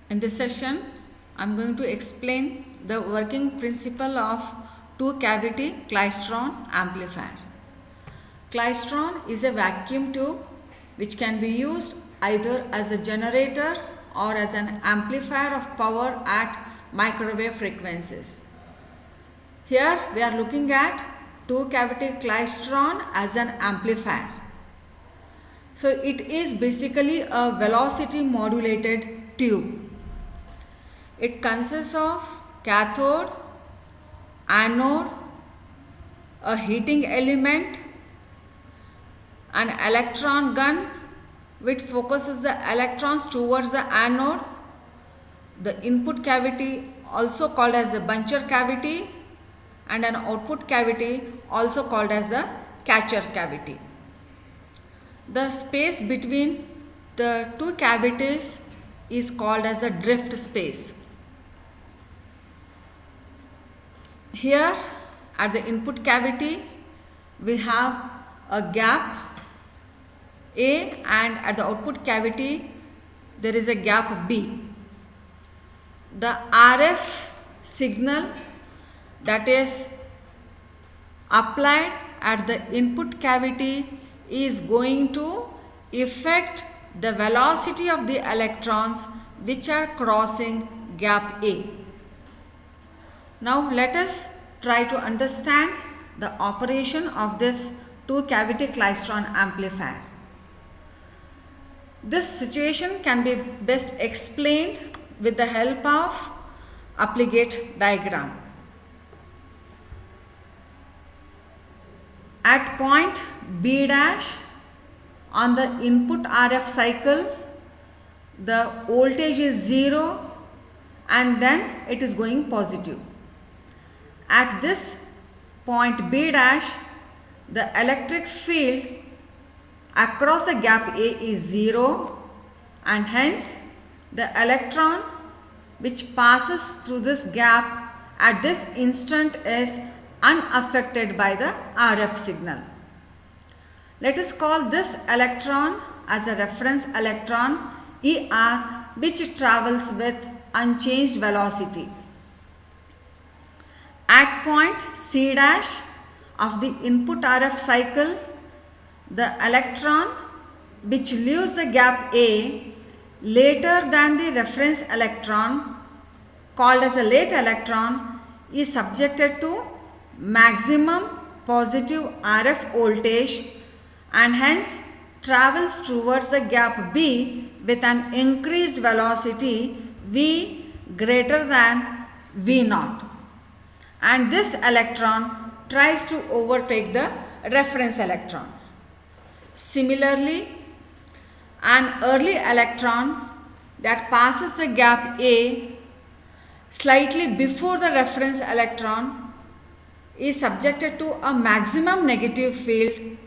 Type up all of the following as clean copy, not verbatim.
In this session, I am going to explain the working principle of two-cavity Klystron amplifier. Klystron is a vacuum tube which can be used either as a generator or as an amplifier of power at microwave frequencies. Here we are looking at two-cavity Klystron as an amplifier. So it is basically a velocity modulated tube. It consists of cathode, anode, a heating element, an electron gun which focuses the electrons towards the anode, the input cavity also called as the buncher cavity, and an output cavity also called as the catcher cavity. The space between the two cavities is called as the drift space. Here at the input cavity we have a gap A, and at the output cavity there is a gap B. The RF signal that is applied at the input cavity is going to affect the velocity of the electrons which are crossing gap A. Now let us try to understand the operation of this two-cavity Klystron amplifier. This situation can be best explained with the help of obligate diagram. At point B dash on the input RF cycle, the voltage is 0 and then it is going positive. At this point B dash, the electric field across the gap A is 0 and hence the electron which passes through this gap at this instant is unaffected by the RF signal. Let us call this electron as a reference electron ER, which travels with unchanged velocity. At point C dash of the input RF cycle, the electron which leaves the gap A later than the reference electron, called as a late electron, is subjected to maximum positive RF voltage and hence travels towards the gap B with an increased velocity V greater than V naught. And this electron tries to overtake the reference electron. Similarly, an early electron that passes the gap A slightly before the reference electron is subjected to a maximum negative field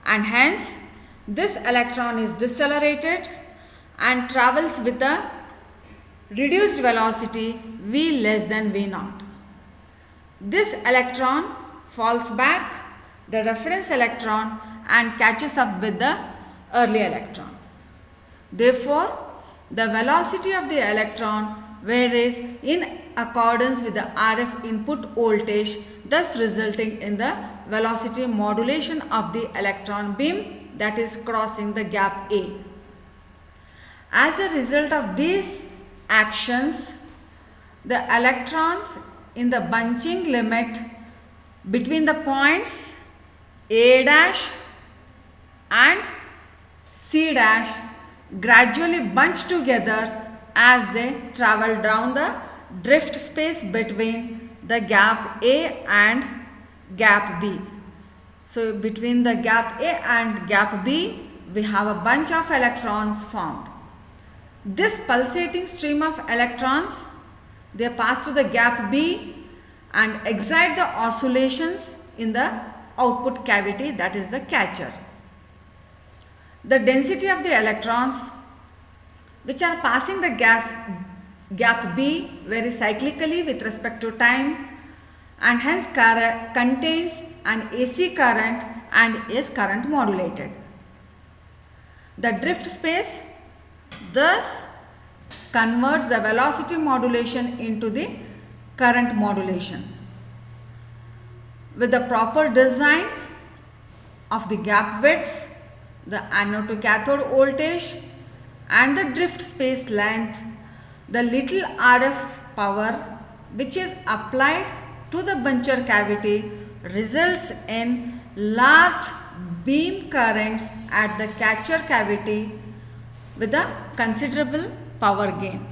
and hence this electron is decelerated and travels with a reduced velocity V less than V naught. This electron falls back the reference electron and catches up with the early electron. Therefore, the velocity of the electron varies in accordance with the RF input voltage, thus resulting in the velocity modulation of the electron beam that is crossing the gap A. As a result of these actions, the electrons in the bunching limit between the points A dash and C dash gradually bunch together as they travel down the drift space between the gap A and gap B. So between the gap A and gap B, we have a bunch of electrons formed. This pulsating stream of electrons, they pass through the gap B and excite the oscillations in the output cavity, that is the catcher. The density of the electrons which are passing the gap B vary cyclically with respect to time and hence contains an AC current and is current modulated. The drift space thus converts the velocity modulation into the current modulation. With the proper design of the gap widths, the anode to cathode voltage and the drift space length, the little RF power which is applied to the buncher cavity results in large beam currents at the catcher cavity with a considerable power gain.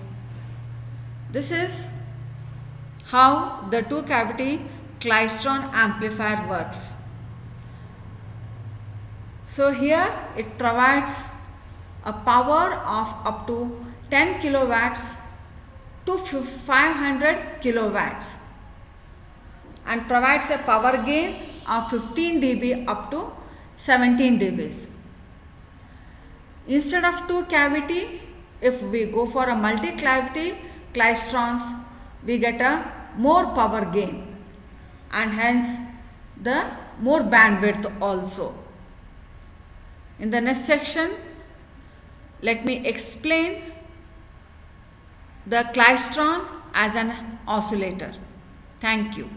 This is how the two cavity Klystron amplifier works. So here it provides a power of up to 10 kilowatts to 500 kilowatts and provides a power gain of 15 dB up to 17 dB. Instead of two cavity, if we go for a multi-cavity Klystrons, we get a more power gain and hence the more bandwidth also. In the next section, let me explain the Klystron as an oscillator. Thank you.